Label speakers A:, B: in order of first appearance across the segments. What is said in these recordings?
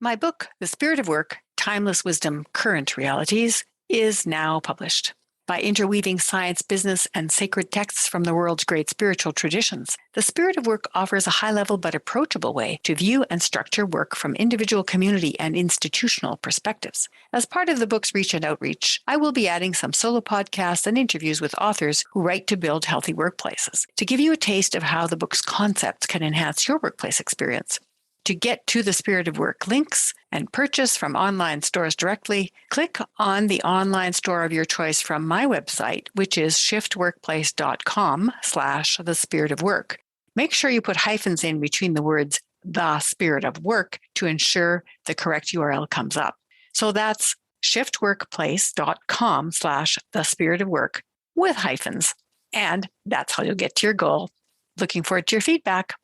A: My book, The Spirit of Work, Timeless Wisdom, Current Realities, is now published. By interweaving science, business, and sacred texts from the world's great spiritual traditions, The Spirit of Work offers a high-level but approachable way to view and structure work from individual, community, and institutional perspectives. As part of the book's reach and outreach, I will be adding some solo podcasts and interviews with authors who write to build healthy workplaces, to give you a taste of how the book's concepts can enhance your workplace experience. To get to the Spirit of Work links and purchase from online stores directly, click on the online store of your choice from my website, which is shiftworkplace.com/the Spirit of Work. Make sure you put hyphens in between the words the Spirit of Work to ensure the correct URL comes up. So that's shiftworkplace.com/the Spirit of Work with hyphens. And that's how you'll get to your goal. Looking forward to your feedback.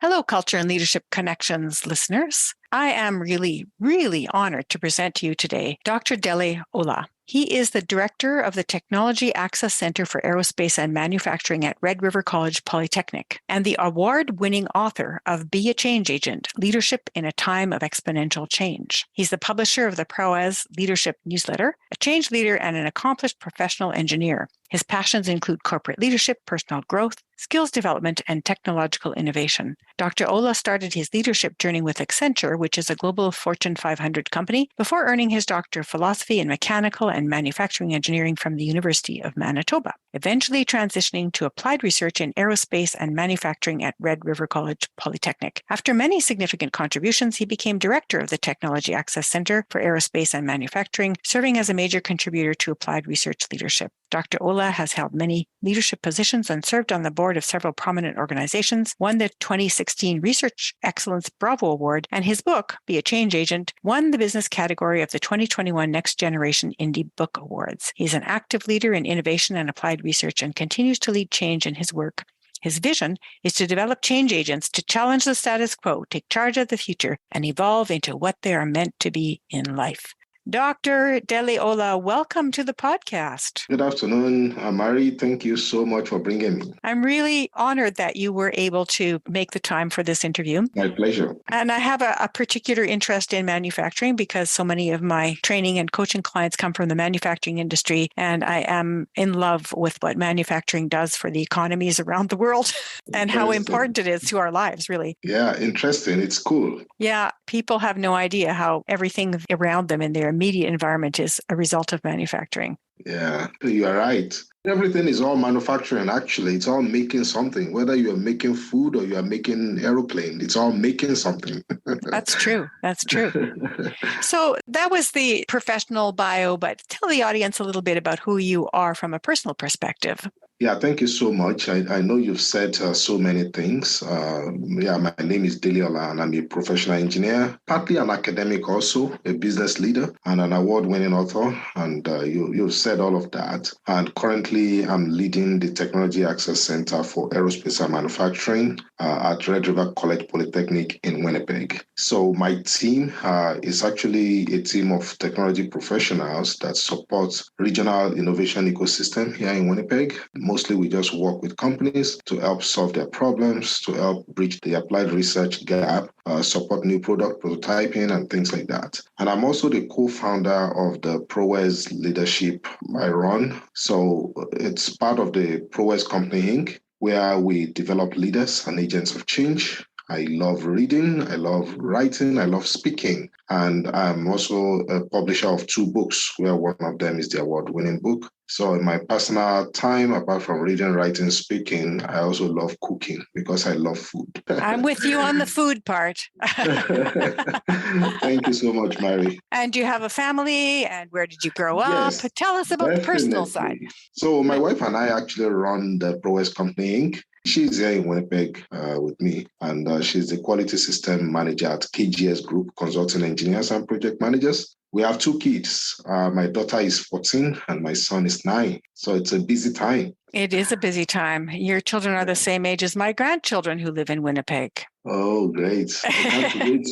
A: Hello, Culture and Leadership Connections listeners. I am really, really honored to present to you today Dr. Dele Ola. He is the director of the Technology Access Center for Aerospace and Manufacturing at Red River College Polytechnic and the award-winning author of Be a Change Agent, Leadership in a Time of Exponential Change. He's the publisher of the Prowezz Leadership Newsletter, a change leader and an accomplished professional engineer. His passions include corporate leadership, personal growth, skills development, and technological innovation. Dr. Ola started his leadership journey with Accenture, which is a global Fortune 500 company, before earning his Doctor of Philosophy in Mechanical and Manufacturing Engineering from the University of Manitoba, eventually transitioning to applied research in aerospace and manufacturing at Red River College Polytechnic. After many significant contributions, he became director of the Technology Access Center for Aerospace and Manufacturing, serving as a major contributor to applied research leadership. Dr. Ola has held many leadership positions and served on the board of several prominent organizations, won the 2016 Research Excellence Bravo Award, and his book, Be a Change Agent, won the business category of the 2021 Next Generation Indie Book Awards. He's an active leader in innovation and applied research and continues to lead change in his work. His vision is to develop change agents to challenge the status quo, take charge of the future, and evolve into what they are meant to be in life. Dr. Dele Ola, welcome to the podcast.
B: Good afternoon, Mary. Thank you so much for bringing me.
A: I'm really honored that you were able to make the time for this interview.
B: My pleasure.
A: And I have a particular interest in manufacturing because so many of my training and coaching clients come from the manufacturing industry, and I am in love with what manufacturing does for the economies around the world and how important it is to our lives, really.
B: Yeah, interesting. It's cool.
A: Yeah, people have no idea how everything around them in their immediate environment is a result of manufacturing.
B: Yeah, you are right. Everything is all manufacturing, actually. It's all making something. Whether you're making food or you're making aeroplane, it's all making something.
A: That's true. That's true. So that was the professional bio, but tell the audience a little bit about who you are from a personal perspective.
B: Yeah, thank you so much. I know you've said so many things. My name is Dele Ola, and I'm a professional engineer, partly an academic also, a business leader, and an award-winning author. And you've said all of that. And currently, I'm leading the Technology Access Center for Aerospace and Manufacturing at Red River College Polytechnic in Winnipeg. So my team is actually a team of technology professionals that supports regional innovation ecosystem here in Winnipeg. Mostly we just work with companies to help solve their problems, to help bridge the applied research gap, support new product prototyping and things like that. And I'm also the co-founder of the Prowezz Leadership I run. So it's part of the Prowezz Company Inc., where we develop leaders and agents of change. I love reading, I love writing, I love speaking. And I'm also a publisher of 2 books, where one of them is the award-winning book. So in my personal time, apart from reading, writing, speaking, I also love cooking because I love food.
A: I'm with you on the food part.
B: Thank you so much, Mary.
A: And do you have a family? And where did you grow up?
B: Yes,
A: Tell us about the personal side.
B: So my wife and I actually run the Prowezz Company Inc. She's here in Winnipeg with me, and she's the quality system manager at KGS Group, Consulting Engineers and Project Managers. We have 2 kids. My daughter is 14 and my son is 9. So it's a busy time.
A: It is a busy time. Your children are the same age as my grandchildren who live in Winnipeg.
B: Oh, great. I can't wait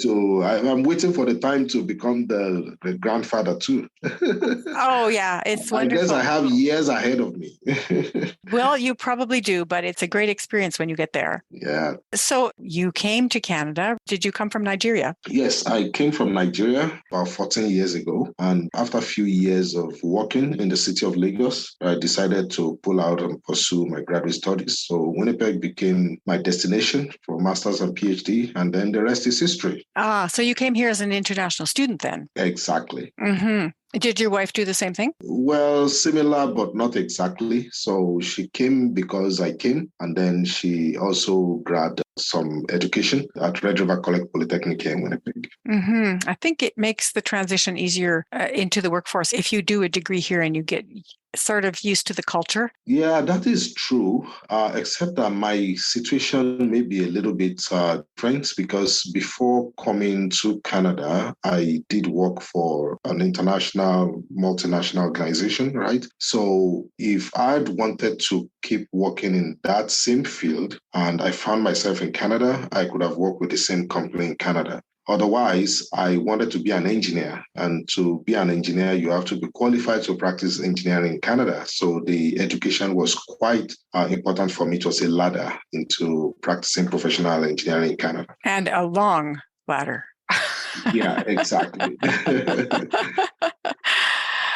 B: I'm waiting for the time to become the grandfather too.
A: Oh, yeah, it's
B: I guess I
A: wonderful.
B: have years ahead of me.
A: Well, you probably do, but it's a great experience when you get there.
B: Yeah.
A: So you came to Canada. Did you come from Nigeria?
B: Yes, I came from Nigeria about 14 years ago. And after a few years of working in the city of Lagos, I decided to pull out and pursue my graduate studies. So Winnipeg became my destination for master's and PhD. And then the rest is history.
A: Ah, so you came here as an international student then?
B: Exactly.
A: Mm-hmm. Did your wife do the same thing?
B: Well, similar, but not exactly. So she came because I came, and then she also grabbed some education at Red River College Polytechnic here in Winnipeg.
A: Mm-hmm. I think it makes the transition easier into the workforce if you do a degree here and you get sort of used to the culture.
B: Yeah, that is true, except that my situation may be a little bit different because before coming to Canada, I did work for an international multinational organization, right? So if I'd wanted to keep working in that same field and I found myself in Canada, I could have worked with the same company in Canada. Otherwise, I wanted to be an engineer. And to be an engineer, you have to be qualified to practice engineering in Canada. So the education was quite important for me. It was a ladder into practicing professional engineering in Canada.
A: And a long ladder.
B: Yeah, exactly.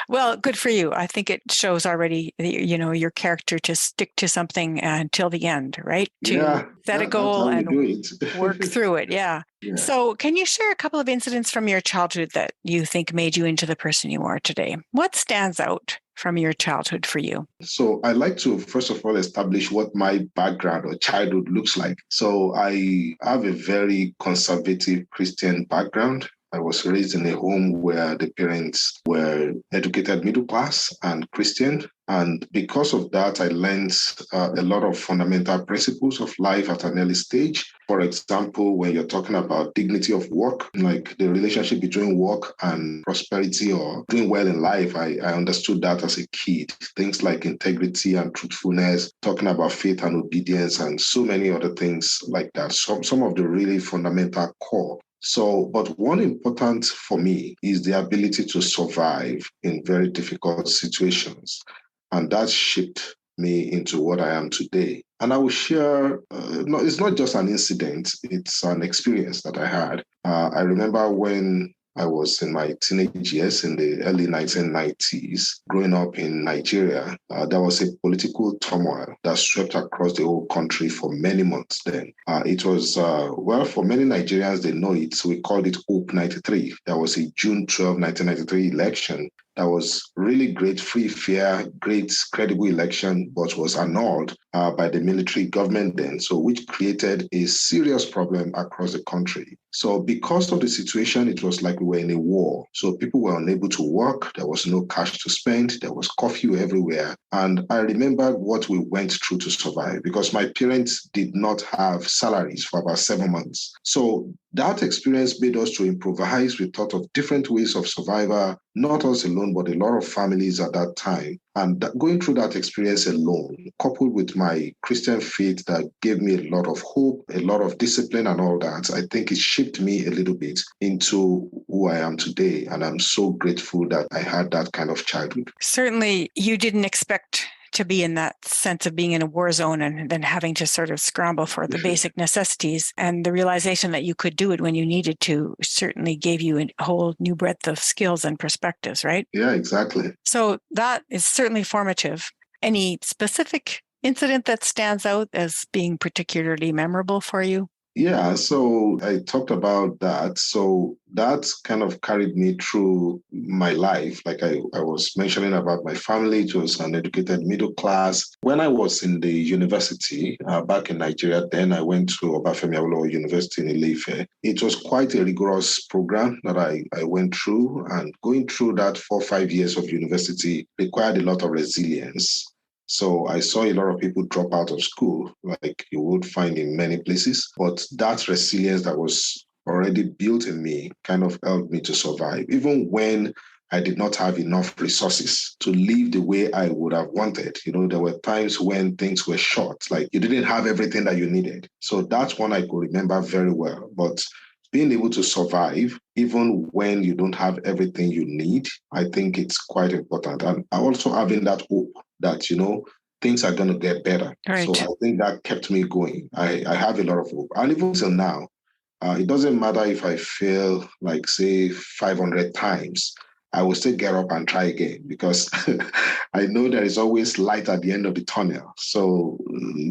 A: Well, good for you. I think it shows already, your character to stick to something until the end, right? To set a
B: that's
A: goal
B: how you
A: and
B: do it.
A: work through it. Yeah.
B: Yeah.
A: So can you share a couple of incidents from your childhood that you think made you into the person you are today? What stands out from your childhood for you?
B: So I like to, first of all, establish what my background or childhood looks like. So I have a very conservative Christian background. I was raised in a home where the parents were educated middle class and Christian. And because of that, I learned a lot of fundamental principles of life at an early stage. For example, when you're talking about dignity of work, like the relationship between work and prosperity or doing well in life, I understood that as a kid. Things like integrity and truthfulness, talking about faith and obedience, and so many other things like that. Some of the really fundamental core. So, but one important for me is the ability to survive in very difficult situations. And that shaped me into what I am today. And I will share, no, it's not just an incident, it's an experience that I had. I remember when I was in my teenage years in the early 1990s, growing up in Nigeria, there was a political turmoil that swept across the whole country for many months then. It was, well, for many Nigerians, they know it. So we called it Hope 93. There was a June 12, 1993 election that was really great, free, fair, great, credible election, but was annulled by the military government then, so which created a serious problem across the country. So because of the situation, it was like we were in a war. So people were unable to work. There was no cash to spend. There was curfew everywhere. And I remembered what we went through to survive because my parents did not have salaries for about 7 months. So that experience made us to improvise. We thought of different ways of survival, not us alone, but a lot of families at that time. And going through that experience alone, coupled with my Christian faith that gave me a lot of hope, a lot of discipline and all that, I think it shaped me a little bit into who I am today. And I'm so grateful that I had that kind of childhood.
A: Certainly, you didn't expect to be in that sense of being in a war zone and then having to sort of scramble for the basic necessities. And the realization that you could do it when you needed to certainly gave you a whole new breadth of skills and perspectives, right?
B: Yeah, exactly.
A: So that is certainly formative. Any specific incident that stands out as being particularly memorable for you?
B: Yeah, so I talked about that. So that kind of carried me through my life. Like I was mentioning about my family, it was an educated middle class. When I was in the university back in Nigeria, then I went to Obafemi Awolowo University in Ile-Ife. It was quite a rigorous program that I went through. And going through that 4 or 5 years of university required a lot of resilience. So I saw a lot of people drop out of school, like you would find in many places. But that resilience that was already built in me kind of helped me to survive. Even when I did not have enough resources to live the way I would have wanted. There were times when things were short, like you didn't have everything that you needed. So that's one I could remember very well. But being able to survive, even when you don't have everything you need, I think it's quite important. And also having that hope that, things are going to get better.
A: Right.
B: So I think that kept me going. I have a lot of hope. And even till now, it doesn't matter if I fail, like, say, 500 times, I will still get up and try again because I know there is always light at the end of the tunnel. So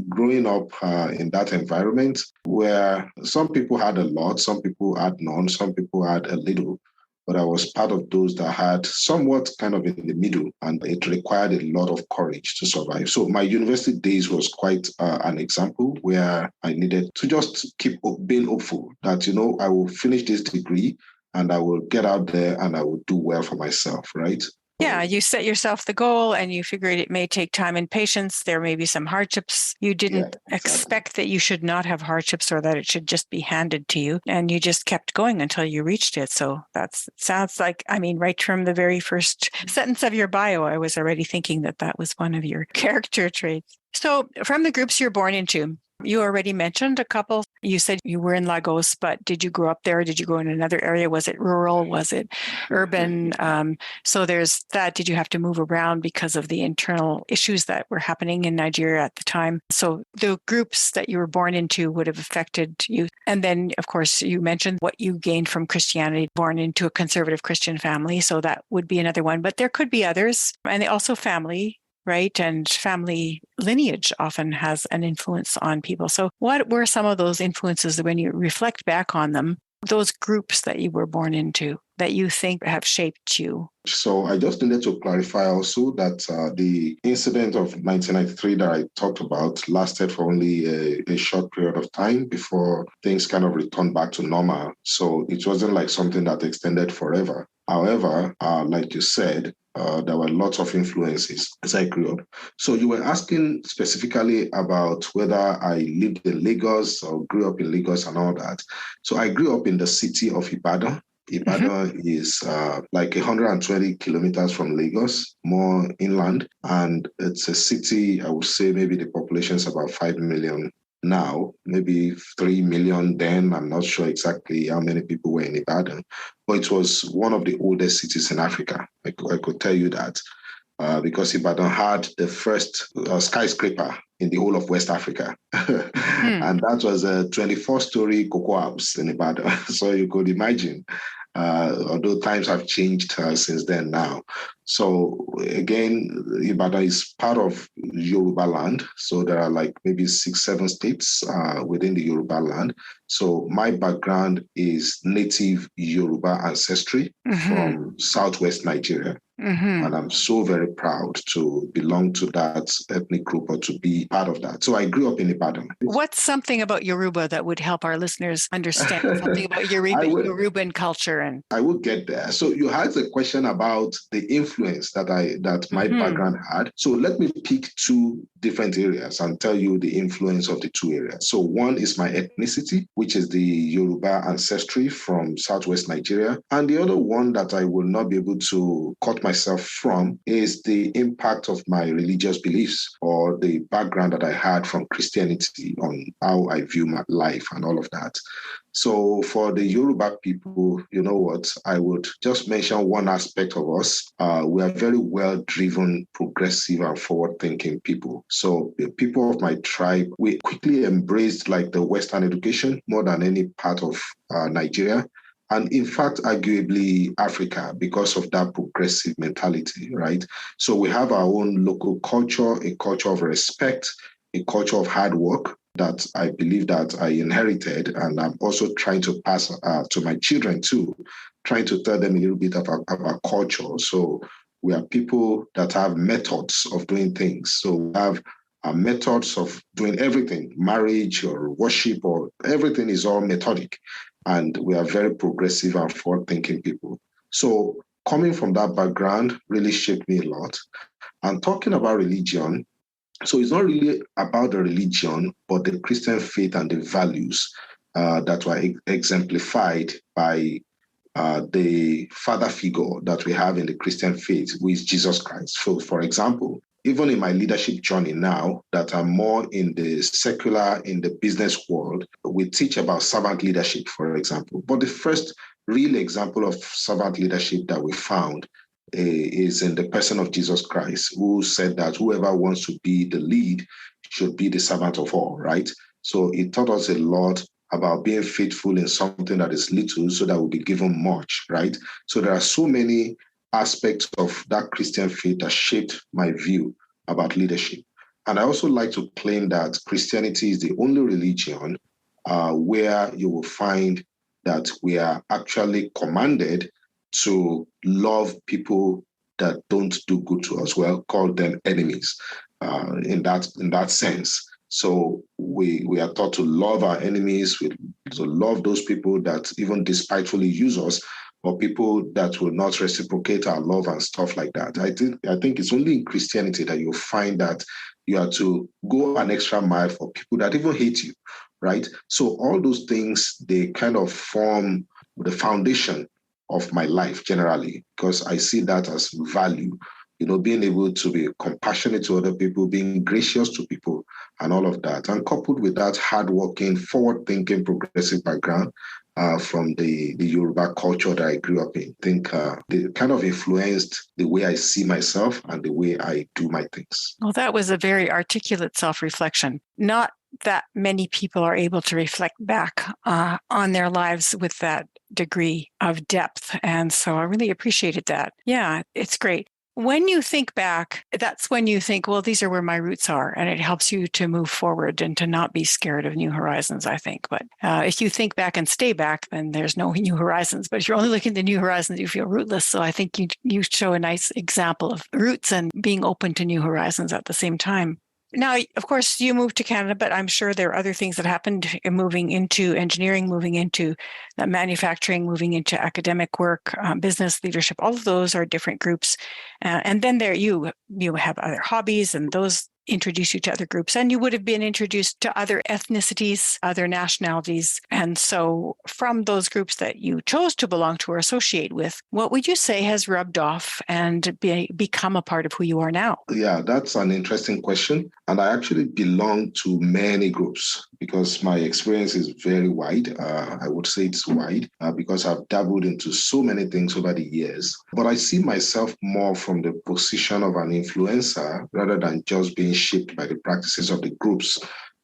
B: growing up in that environment where some people had a lot, some people had none, some people had a little, but I was part of those that had somewhat kind of in the middle, and it required a lot of courage to survive. So my university days was quite an example where I needed to just keep being hopeful that, I will finish this degree and I will get out there and I will do well for myself, right?
A: Yeah, you set yourself the goal and you figured it may take time and patience. There may be some hardships. You didn't expect that you should not have hardships or that it should just be handed to you. And you just kept going until you reached it. So that sounds like, right from the very first sentence of your bio, I was already thinking that was one of your character traits. So from the groups you're born into, you already mentioned a couple. You said you were in Lagos, but did you grow up there? Did you go in another area? Was it rural? Was it urban? So there's that. Did you have to move around because of the internal issues that were happening in Nigeria at the time? So the groups that you were born into would have affected you. And then, of course, you mentioned what you gained from Christianity, born into a conservative Christian family. So that would be another one. But there could be others. And also family. Right. And family lineage often has an influence on people. So what were some of those influences when you reflect back on them, those groups that you were born into that you think have shaped you?
B: So I just needed to clarify also that the incident of 1993 that I talked about lasted for only a short period of time before things kind of returned back to normal. So it wasn't like something that extended forever. However, like you said, there were lots of influences as I grew up. So you were asking specifically about whether I lived in Lagos or grew up in Lagos and all that. So I grew up in the city of Ibadan. Ibadan is like 120 kilometers from Lagos, more inland. And it's a city, I would say maybe the population is about 5 million now, maybe 3 million then. I'm not sure exactly how many people were in Ibadan, but it was one of the oldest cities in Africa. I could tell you that because Ibadan had the first skyscraper in the whole of West Africa. And that was a 24-story cocoa house in Ibadan. So you could imagine, although times have changed since then now. So again, Ibadan is part of Yoruba land. So there are like maybe 6-7 states within the Yoruba land. So my background is native Yoruba ancestry from Southwest Nigeria. And I'm so very proud to belong to that ethnic group or to be part of that. So I grew up in Ibadan.
A: What's something about Yoruba that would help our listeners understand something about Yoruban culture? And
B: I will get there. So you had a question about the influence that my background had. So let me pick two different areas and tell you the influence of the two areas. So one is my ethnicity, which is the Yoruba ancestry from Southwest Nigeria. And the other one that I will not be able to cut myself from is the impact of my religious beliefs or the background that I had from Christianity on how I view my life and all of that. So for the Yoruba people, you know what, I would just mention one aspect of us. We are very well-driven, progressive, and forward-thinking people. So the people of my tribe, we quickly embraced like the Western education more than any part of Nigeria. And in fact, arguably Africa, because of that progressive mentality, right? So we have our own local culture, a culture of respect, a culture of hard work that I believe that I inherited. And I'm also trying to pass to my children too, trying to tell them a little bit about our culture. So we are people that have methods of doing things. So we have methods of doing everything, marriage or worship or everything is all methodic. And we are very progressive and forward-thinking people. So coming from that background really shaped me a lot. And talking about religion, so it's not really about the religion, but the Christian faith and the values that were exemplified by the father figure that we have in the Christian faith, who is Jesus Christ. So, for example, even in my leadership journey now, that I'm more in the secular, in the business world, we teach about servant leadership, for example. But the first real example of servant leadership that we found is in the person of Jesus Christ, who said that whoever wants to be the lead should be the servant of all, right? So it taught us a lot about being faithful in something that is little so that we'll be given much, right? So there are so many aspects of that Christian faith that shaped my view about leadership. And I also like to claim that Christianity is the only religion where you will find that we are actually commanded to love people that don't do good to us. Well, call them enemies in that sense. So we are taught to love our enemies, to love those people that even despitefully use us, or people that will not reciprocate our love and stuff like that. I think it's only in Christianity that you'll find that you have to go an extra mile for people that even hate you, right? So all those things, they kind of form the foundation of my life generally, because I see that as value. Being able to be compassionate to other people, being gracious to people, and all of that. And coupled with that hardworking, forward-thinking, progressive background from the Yoruba culture that I grew up in, I think they kind of influenced the way I see myself and the way I do my things.
A: Well, that was a very articulate self-reflection. Not that many people are able to reflect back on their lives with that degree of depth. And so I really appreciated that. Yeah, it's great. When you think back, that's when you think, well, these are where my roots are, and it helps you to move forward and to not be scared of new horizons, I think. But if you think back and stay back, then there's no new horizons. But if you're only looking at new horizons, you feel rootless. So I think you show a nice example of roots and being open to new horizons at the same time. Now, of course, you moved to Canada, but I'm sure there are other things that happened in moving into engineering, moving into manufacturing, moving into academic work, business leadership. All of those are different groups. And then there you have other hobbies, and those introduce you to other groups. And you would have been introduced to other ethnicities, other nationalities. And so from those groups that you chose to belong to or associate with, what would you say has rubbed off and become a part of who you are now?
B: Yeah, that's an interesting question. And I actually belong to many groups because my experience is very wide. I would say it's wide because I've dabbled into so many things over the years. But I see myself more from the position of an influencer rather than just being shaped by the practices of the groups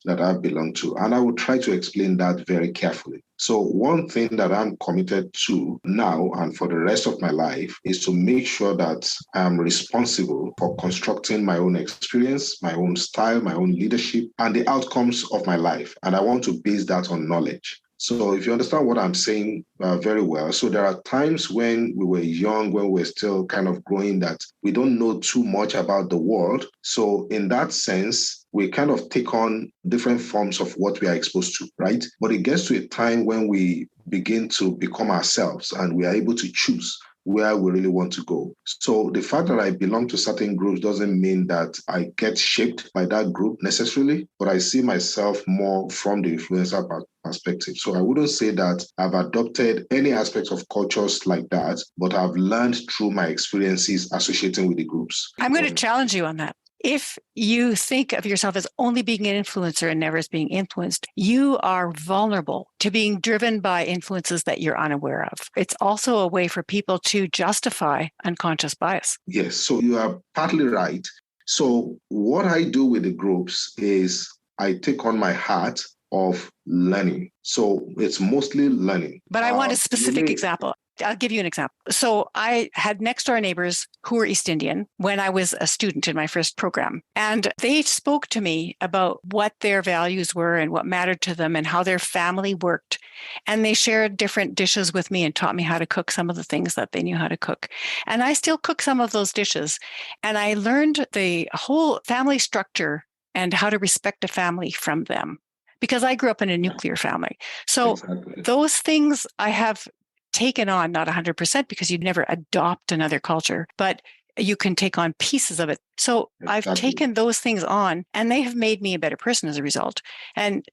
B: that I belong to. And I will try to explain that very carefully. So one thing that I'm committed to now and for the rest of my life is to make sure that I'm responsible for constructing my own experience, my own style, my own leadership, and the outcomes of my life. And I want to base that on knowledge. So if you understand what I'm saying very well, so there are times when we were young, when we're still kind of growing, that we don't know too much about the world. So in that sense, we kind of take on different forms of what we are exposed to, right? But it gets to a time when we begin to become ourselves and we are able to choose where we really want to go. So the fact that I belong to certain groups doesn't mean that I get shaped by that group necessarily, but I see myself more from the influencer perspective. So I wouldn't say that I've adopted any aspects of cultures like that, but I've learned through my experiences associating with the groups.
A: I'm going to challenge you on that. If you think of yourself as only being an influencer and never as being influenced, you are vulnerable to being driven by influences that you're unaware of. It's also a way for people to justify unconscious bias.
B: Yes, so you are partly right. So what I do with the groups is I take on my hat of learning. So it's mostly learning.
A: But I want a specific example. I'll give you an example. So I had next door neighbors who were East Indian when I was a student in my first program. And they spoke to me about what their values were and what mattered to them and how their family worked. And they shared different dishes with me and taught me how to cook some of the things that they knew how to cook. And I still cook some of those dishes. And I learned the whole family structure and how to respect a family from them, because I grew up in a nuclear family. So those things I have taken on, not 100%, because you'd never adopt another culture, but you can take on pieces of it. So I've taken those things on, and they have made me a better person as a result. And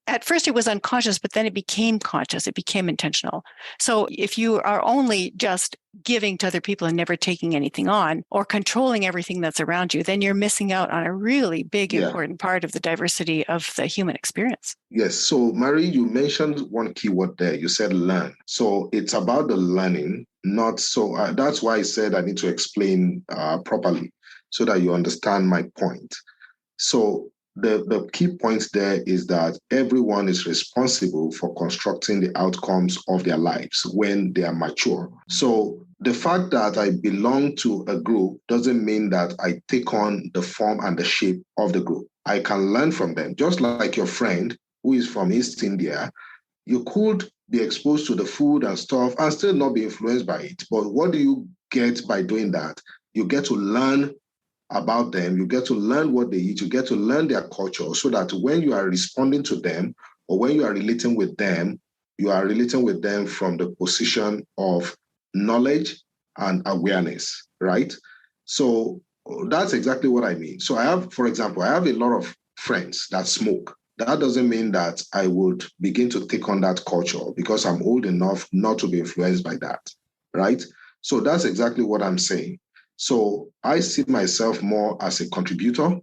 A: at first it was unconscious, but then it became conscious. It became intentional. So if you are only just giving to other people and never taking anything on or controlling everything that's around you, then you're missing out on a really big, important part of the diversity of the human experience.
B: Yes. So, Marie, you mentioned one key word there. You said learn. So it's about the learning, not so. That's why I said I need to explain properly so that you understand my point. So the key point there is that everyone is responsible for constructing the outcomes of their lives when they are mature. So the fact that I belong to a group doesn't mean that I take on the form and the shape of the group. I can learn from them, just like your friend who is from East India. You could be exposed to the food and stuff and still not be influenced by it. But what do you get by doing that? You get to learn about them, you get to learn what they eat, you get to learn their culture, so that when you are responding to them or when you are relating with them, you are relating with them from the position of knowledge and awareness, right? So that's exactly what I mean. So I have, for example, I have a lot of friends that smoke. That doesn't mean that I would begin to take on that culture because I'm old enough not to be influenced by that, right? So that's exactly what I'm saying. So I see myself more as a contributor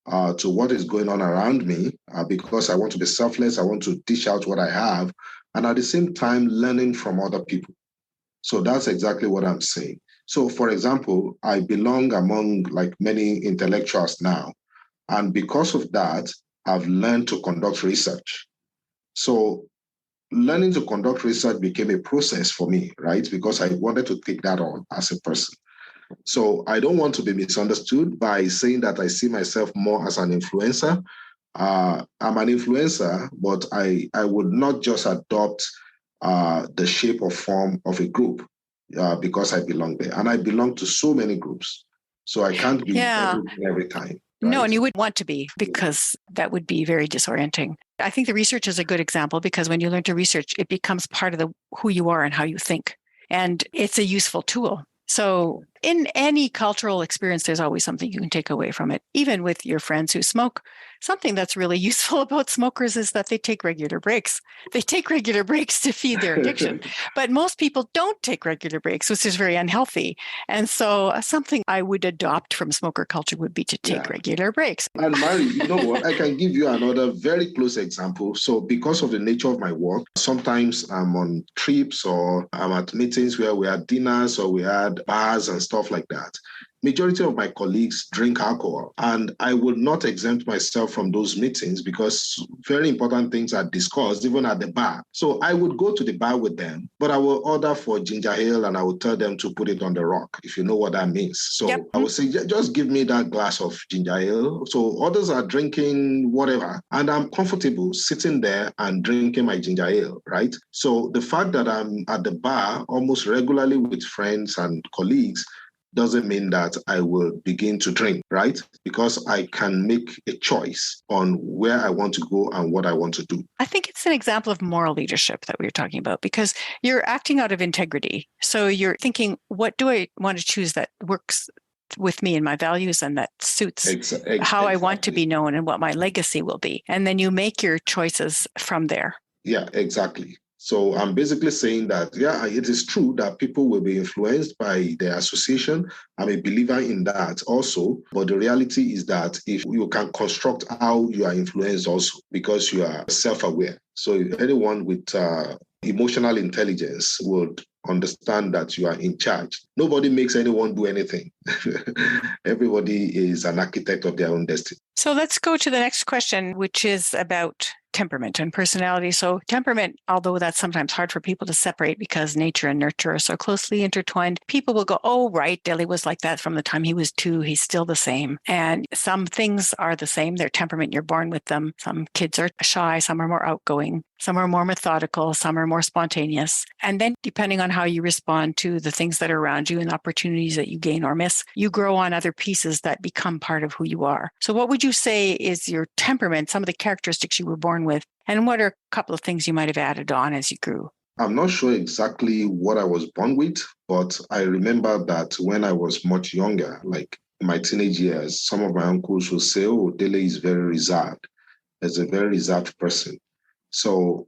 B: to what is going on around me because I want to be selfless. I want to dish out what I have, and at the same time, learning from other people. So that's exactly what I'm saying. So, for example, I belong among like many intellectuals now, and because of that, I've learned to conduct research. So learning to conduct research became a process for me, right? Because I wanted to take that on as a person. So I don't want to be misunderstood by saying that I see myself more as an influencer. I'm an influencer, but I would not just adopt the shape or form of a group because I belong there. And I belong to so many groups. So I can't be every time. Right?
A: No, and you wouldn't want to be, because that would be very disorienting. I think the research is a good example, because when you learn to research, it becomes part of who you are and how you think. And it's a useful tool. So in any cultural experience, there's always something you can take away from it. Even with your friends who smoke, something that's really useful about smokers is that they take regular breaks. They take regular breaks to feed their addiction. But most people don't take regular breaks, which is very unhealthy. And so something I would adopt from smoker culture would be to take regular breaks.
B: And Mary, you know what? I can give you another very close example. So because of the nature of my work, sometimes I'm on trips or I'm at meetings where we had dinners or we had bars and stuff like that. Majority of my colleagues drink alcohol, and I would not exempt myself from those meetings because very important things are discussed even at the bar. So I would go to the bar with them, but I will order for ginger ale and I would tell them to put it on the rock, if you know what that means. So I would say, just give me that glass of ginger ale. So others are drinking whatever, and I'm comfortable sitting there and drinking my ginger ale, right? So the fact that I'm at the bar almost regularly with friends and colleagues doesn't mean that I will begin to drink, right? Because I can make a choice on where I want to go and what I want to do.
A: I think it's an example of moral leadership that we were talking about, because you're acting out of integrity. So you're thinking, what do I want to choose that works with me and my values and that suits how I want to be known and what my legacy will be? And then you make your choices from there.
B: Yeah, exactly. So I'm basically saying that, it is true that people will be influenced by their association. I'm a believer in that also. But the reality is that if you can construct how you are influenced also, because you are self-aware. So anyone with emotional intelligence would understand that you are in charge. Nobody makes anyone do anything. Everybody is an architect of their own destiny.
A: So let's go to the next question, which is about temperament and personality. So temperament, although that's sometimes hard for people to separate because nature and nurture are so closely intertwined, people will go, oh, right, Dele was like that from the time he was 2. He's still the same. And some things are the same. Their temperament, you're born with them. Some kids are shy. Some are more outgoing. Some are more methodical. Some are more spontaneous. And then depending on how you respond to the things that are around you and opportunities that you gain or miss, you grow on other pieces that become part of who you are. So what would you say is your temperament, some of the characteristics you were born with, and what are a couple of things you might have added on as you grew?
B: I'm not sure exactly what I was born with, but I remember that when I was much younger, like in my teenage years, some of my uncles would say, oh, Dele is very reserved. He's a very reserved person. So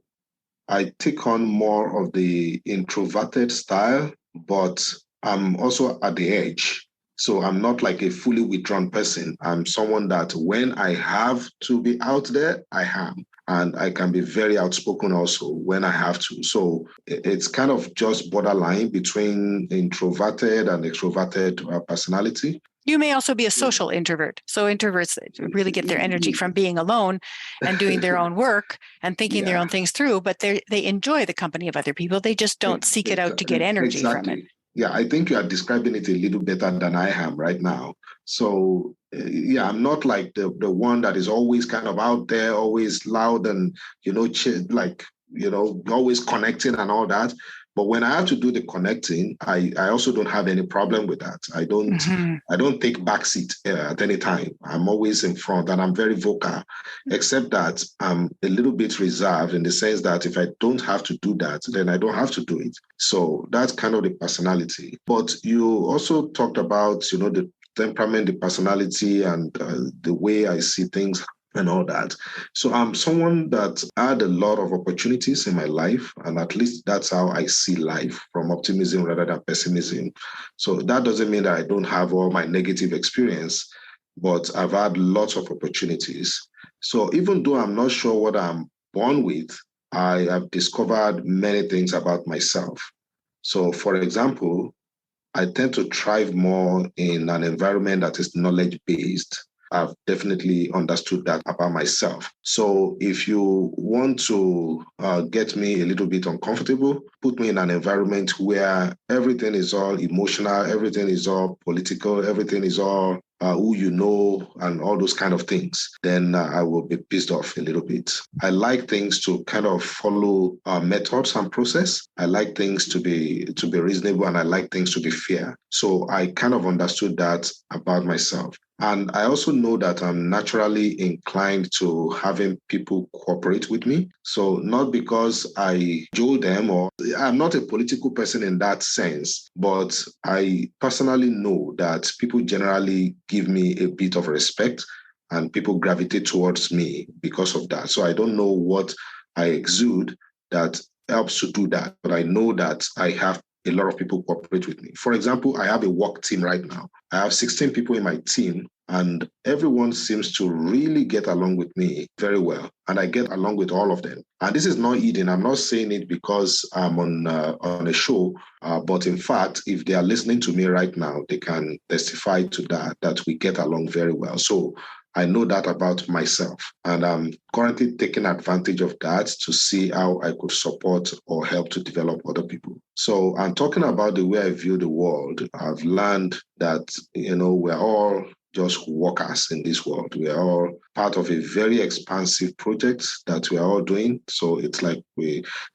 B: I take on more of the introverted style, but I'm also at the edge. So I'm not like a fully withdrawn person. I'm someone that when I have to be out there, I am. And I can be very outspoken also when I have to. So it's kind of just borderline between introverted and extroverted personality.
A: You may also be a social introvert. So introverts really get their energy from being alone and doing their own work and thinking their own things through, but they enjoy the company of other people. They just don't seek it out to get energy from it.
B: Yeah, I think you are describing it a little better than I am right now. So, I'm not like the one that is always kind of out there, always loud and, always connecting and all that. But when I have to do the connecting, I also don't have any problem with that. I don't take backseat at any time. I'm always in front and I'm very vocal, except that I'm a little bit reserved in the sense that if I don't have to do that, then I don't have to do it. So that's kind of the personality. But you also talked about, the temperament, the personality, and the way I see things and all that. So I'm someone that had a lot of opportunities in my life, and at least that's how I see life, from optimism rather than pessimism. So that doesn't mean that I don't have all my negative experience, but I've had lots of opportunities. So even though I'm not sure what I'm born with, I have discovered many things about myself. So for example, I tend to thrive more in an environment that is knowledge-based. I've definitely understood that about myself. So if you want to get me a little bit uncomfortable, put me in an environment where everything is all emotional, everything is all political, everything is all who you know, and all those kind of things, then I will be pissed off a little bit. I like things to kind of follow methods and process. I like things to be reasonable, and I like things to be fair. So I kind of understood that about myself. And I also know that I'm naturally inclined to having people cooperate with me. So not because I join them, or I'm not a political person in that sense, but I personally know that people generally give me a bit of respect and people gravitate towards me because of that. So I don't know what I exude that helps to do that, but I know that I have a lot of people cooperate with me. For example, I have a work team right now. I have 16 people in my team, and everyone seems to really get along with me very well. And I get along with all of them. And this is not eating. I'm not saying it because I'm on a show, but in fact, if they are listening to me right now, they can testify to that we get along very well. So I know that about myself, and I'm currently taking advantage of that to see how I could support or help to develop other people. So I'm talking about the way I view the world. I've learned that, we're all just workers in this world. We are all part of a very expansive project that we are all doing. So it's like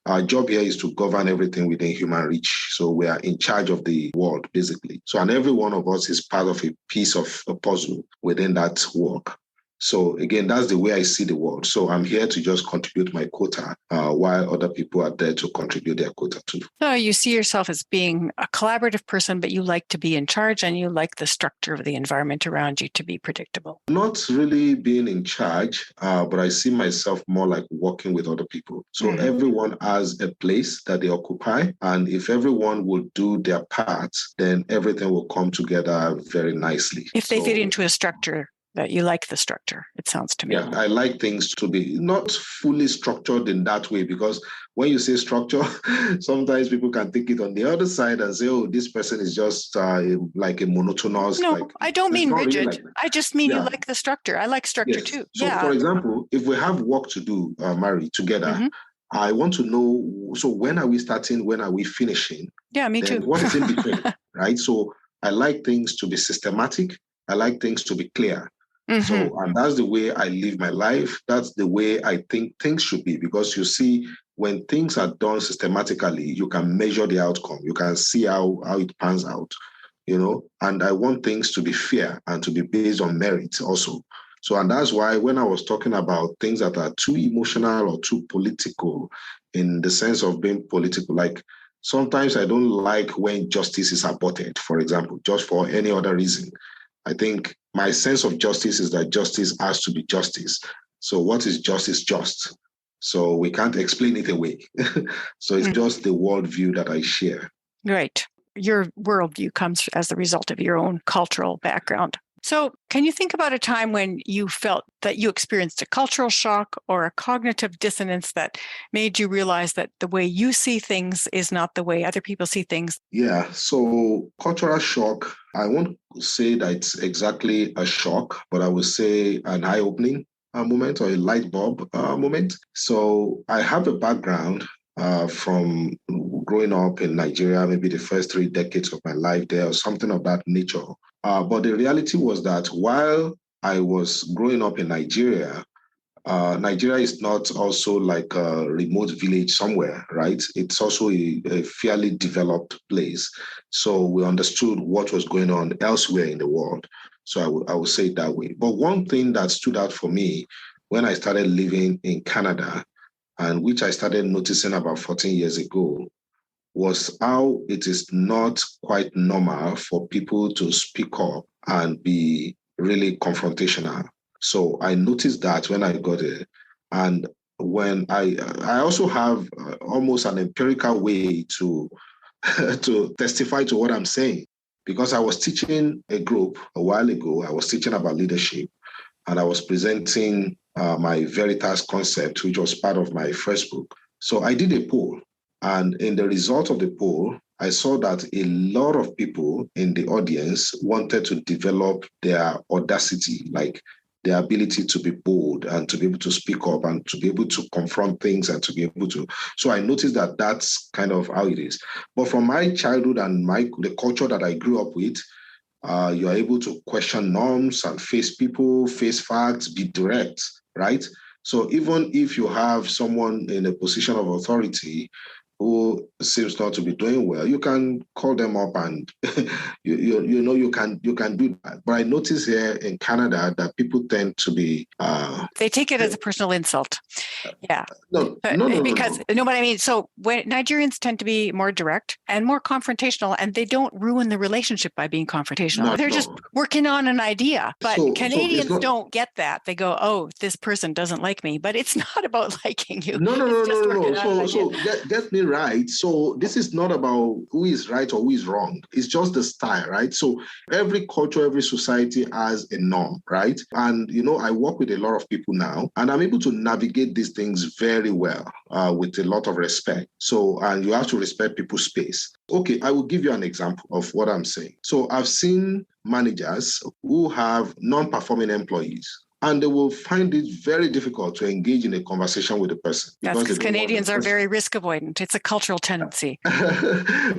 B: our job here is to govern everything within human reach. So we are in charge of the world, basically. So, and every one of us is part of a piece of a puzzle within that work. So again, that's the way I see the world. So I'm here to just contribute my quota while other people are there to contribute their quota too.
A: So you see yourself as being a collaborative person, but you like to be in charge and you like the structure of the environment around you to be predictable.
B: Not really being in charge, but I see myself more like working with other people. So everyone has a place that they occupy. And if everyone will do their part, then everything will come together very nicely.
A: If they fit into a structure, that you like the structure, it sounds to me.
B: Yeah, I like things to be not fully structured in that way, because when you say structure, sometimes people can take it on the other side and say, oh, this person is just like a monotonous.
A: No, I don't mean rigid. Really, I just mean you like the structure. I like structure too.
B: So for example, if we have work to do, Mary, together, I want to know, so when are we starting? When are we finishing?
A: Yeah, me too.
B: What is in between, right? So I like things to be systematic. I like things to be clear. So, and that's the way I live my life. That's the way I think things should be, because you see, when things are done systematically, you can measure the outcome. You can see how it pans out, and I want things to be fair and to be based on merit also. So, and that's why when I was talking about things that are too emotional or too political, in the sense of being political. Like sometimes I don't like when justice is aborted, for example, just for any other reason. I think my sense of justice is that justice has to be justice. So what is justice just? So we can't explain it away. So it's just the worldview that I share.
A: Right. Your worldview comes as the result of your own cultural background. So can you think about a time when you felt that you experienced a cultural shock or a cognitive dissonance that made you realize that the way you see things is not the way other people see things?
B: Yeah. So cultural shock, I won't say that it's exactly a shock, but I would say an eye-opening moment or a light bulb moment. So I have a background from growing up in Nigeria, maybe the first 3 decades of my life there or something of that nature. But the reality was that while I was growing up in Nigeria, Nigeria is not also like a remote village somewhere, right? It's also a fairly developed place. So we understood what was going on elsewhere in the world. So I would say it that way. But one thing that stood out for me when I started living in Canada, and which I started noticing about 14 years ago, was how it is not quite normal for people to speak up and be really confrontational. So I noticed that when I got it. And when I also have almost an empirical way to to testify to what I'm saying, because I was teaching a group a while ago. I was teaching about leadership, and I was presenting my Veritas concept, which was part of my first book. So I did a poll. And in the result of the poll, I saw that a lot of people in the audience wanted to develop their audacity, like their ability to be bold and to be able to speak up and to be able to confront things and to be able to. So I noticed that that's kind of how it is. But from my childhood and the culture that I grew up with, you are able to question norms and face people, face facts, be direct, right? So even if you have someone in a position of authority who seems not to be doing well, you can call them up and you can do that. But I notice here in Canada that people tend to be
A: they take it as a personal insult. Yeah.
B: No.
A: Because no, what I mean, so when Nigerians tend to be more direct and more confrontational, and they don't ruin the relationship by being confrontational. They're just working on an idea. But Canadians don't get that. They go, "Oh, this person doesn't like me," but it's not about liking you.
B: No. So get me right. So this is not about who is right or who is wrong. It's just the style, right? So every culture, every society has a norm, right? And I work with a lot of people now, and I'm able to navigate these things very well with a lot of respect. So, and you have to respect people's space. Okay, I will give you an example of what I'm saying. So I've seen managers who have non-performing employees, and they will find it very difficult to engage in a conversation with the person.
A: That's because Canadians are very risk avoidant. It's a cultural tendency.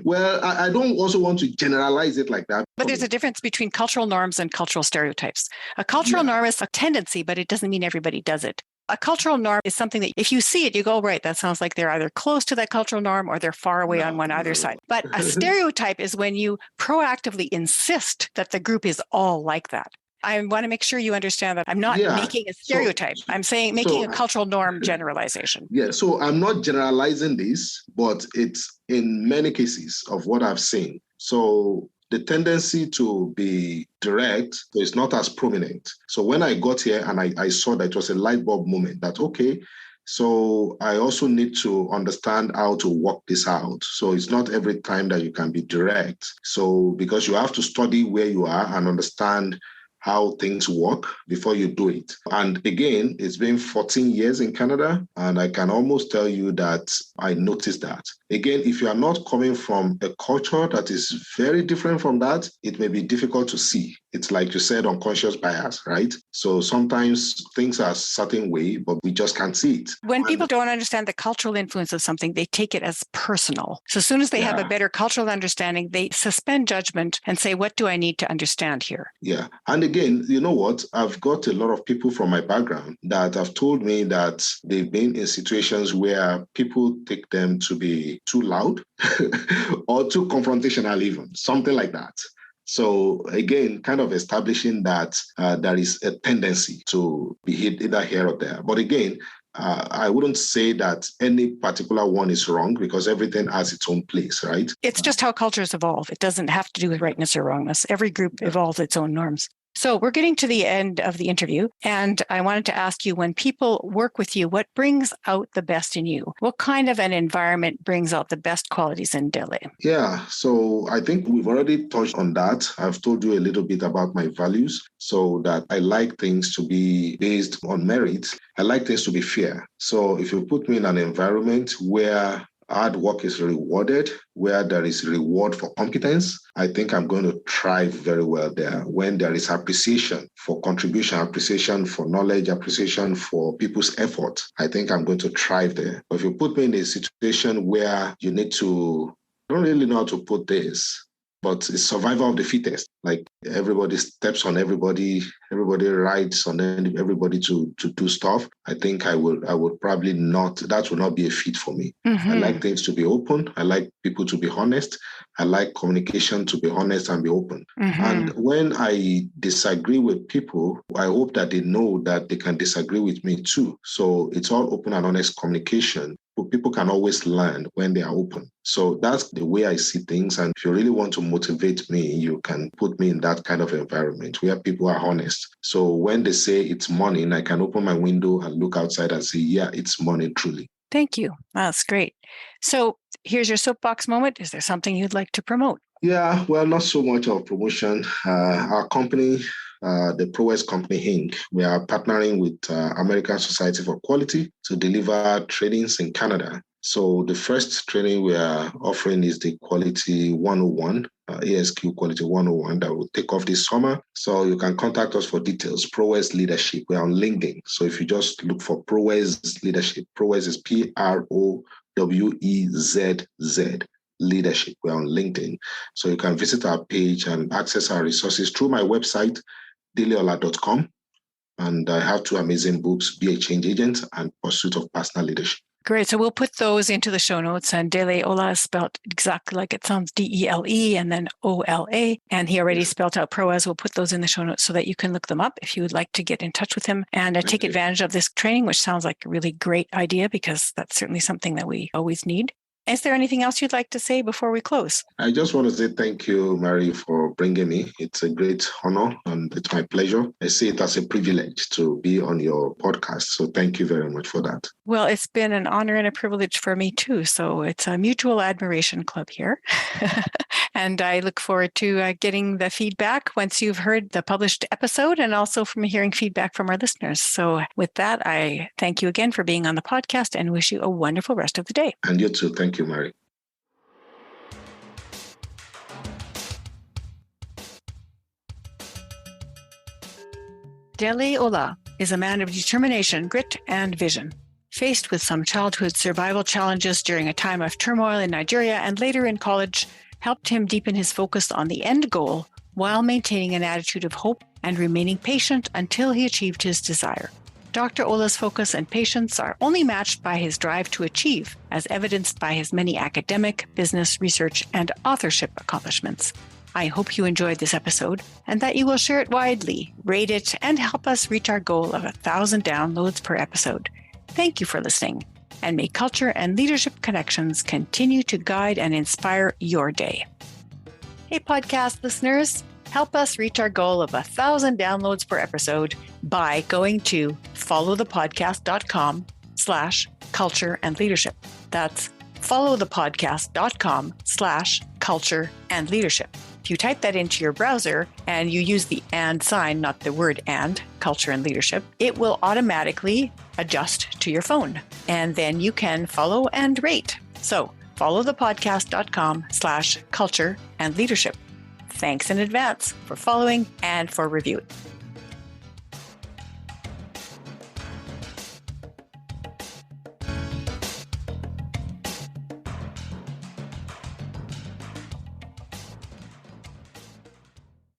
B: Well, I don't also want to generalize it like that.
A: But there's a difference between cultural norms and cultural stereotypes. A cultural norm is a tendency, but it doesn't mean everybody does it. A cultural norm is something that if you see it, you go, right, that sounds like they're either close to that cultural norm or they're far away on one other side. But a stereotype is when you proactively insist that the group is all like that. I want to make sure you understand that I'm not making a stereotype. I'm saying making a cultural norm generalization.
B: Yeah, so I'm not generalizing this, but it's in many cases of what I've seen. So the tendency to be direct is not as prominent. So when I got here and I saw that it was a light bulb moment that, okay, so I also need to understand how to work this out. So it's not every time that you can be direct. So because you have to study where you are and understand how things work before you do it. And again, it's been 14 years in Canada, and I can almost tell you that I noticed that. Again, if you are not coming from a culture that is very different from that, it may be difficult to see. It's like you said, unconscious bias, right? So sometimes things are a certain way, but we just can't see it.
A: When people don't understand the cultural influence of something, they take it as personal. So as soon as they have a better cultural understanding, they suspend judgment and say, what do I need to understand here?
B: Yeah. And again, you know what? I've got a lot of people from my background that have told me that they've been in situations where people take them to be too loud or too confrontational even, something like that. So again, kind of establishing that there is a tendency to be hit either here or there. But again, I wouldn't say that any particular one is wrong because everything has its own place, right?
A: It's just how cultures evolve. It doesn't have to do with rightness or wrongness. Every group evolves its own norms. So we're getting to the end of the interview, and I wanted to ask you, when people work with you, what brings out the best in you? What kind of an environment brings out the best qualities in Dele?
B: Yeah, so I think we've already touched on that. I've told you a little bit about my values, so that I like things to be based on merit. I like things to be fair. So if you put me in an environment where hard work is rewarded, where there is reward for competence, I think I'm going to thrive very well there. When there is appreciation for contribution, appreciation for knowledge, appreciation for people's effort, I think I'm going to thrive there. But if you put me in a situation where you need to, I don't really know how to put this, but it's survival of the fittest. Like everybody steps on everybody rides on everybody to do stuff. I think I would probably not, that would not be a fit for me. I like things to be open. I like people to be honest. I like communication to be honest and be open. And when I disagree with people, I hope that they know that they can disagree with me too. So it's all open and honest communication. But people can always learn when they are open. So that's the way I see things. And if you really want to motivate me, you can put me in that kind of environment where people are honest. So when they say it's morning, I can open my window and look outside and say, yeah, it's morning truly.
A: Thank you. That's great. So here's your soapbox moment. Is there something you'd like to promote?
B: Yeah, well, not so much of promotion. Our company, the Prowezz Company, Inc., we are partnering with American Society for Quality to deliver trainings in Canada. So the first training we are offering is the Quality 101, ASQ Quality 101 that will take off this summer. So you can contact us for details. Prowezz Leadership. We're on LinkedIn. So if you just look for Prowezz Leadership, Prowezz is Prowezz Leadership. We're on LinkedIn. So you can visit our page and access our resources through my website, deleola.com. And I have 2 amazing books, Be a Change Agent and Pursuit of Personal Leadership.
A: Great. So we'll put those into the show notes. And Dele Ola is spelled exactly like it sounds, DELE and then OLA. And he already spelled out Prowezz. We'll put those in the show notes so that you can look them up if you would like to get in touch with him and take advantage of this training, which sounds like a really great idea because that's certainly something that we always need. Is there anything else you'd like to say before we close?
B: I just want to say thank you, Mary, for bringing me. It's a great honor and it's my pleasure. I see it as a privilege to be on your podcast. So thank you very much for that.
A: Well, it's been an honor and a privilege for me too. So it's a mutual admiration club here. And I look forward to getting the feedback once you've heard the published episode and also from hearing feedback from our listeners. So with that, I thank you again for being on the podcast and wish you a wonderful rest of the day.
B: And you too. Thank you, Mary.
A: Dele Ola is a man of determination, grit, and vision. Faced with some childhood survival challenges during a time of turmoil in Nigeria and later in college, helped him deepen his focus on the end goal while maintaining an attitude of hope and remaining patient until he achieved his desire. Dr. Ola's focus and patience are only matched by his drive to achieve, as evidenced by his many academic, business, research, and authorship accomplishments. I hope you enjoyed this episode and that you will share it widely, rate it, and help us reach our goal of 1,000 downloads per episode. Thank you for listening, and may culture and leadership connections continue to guide and inspire your day. Hey, podcast listeners, help us reach our goal of 1,000 downloads per episode by going to followthepodcast.com/culture and leadership. That's followthepodcast.com/culture and leadership. If you type that into your browser and you use the and sign, not the word and, culture and leadership, it will automatically adjust to your phone. And then you can follow and rate. So followthepodcast.com/culture and leadership. Thanks in advance for following and for reviewing.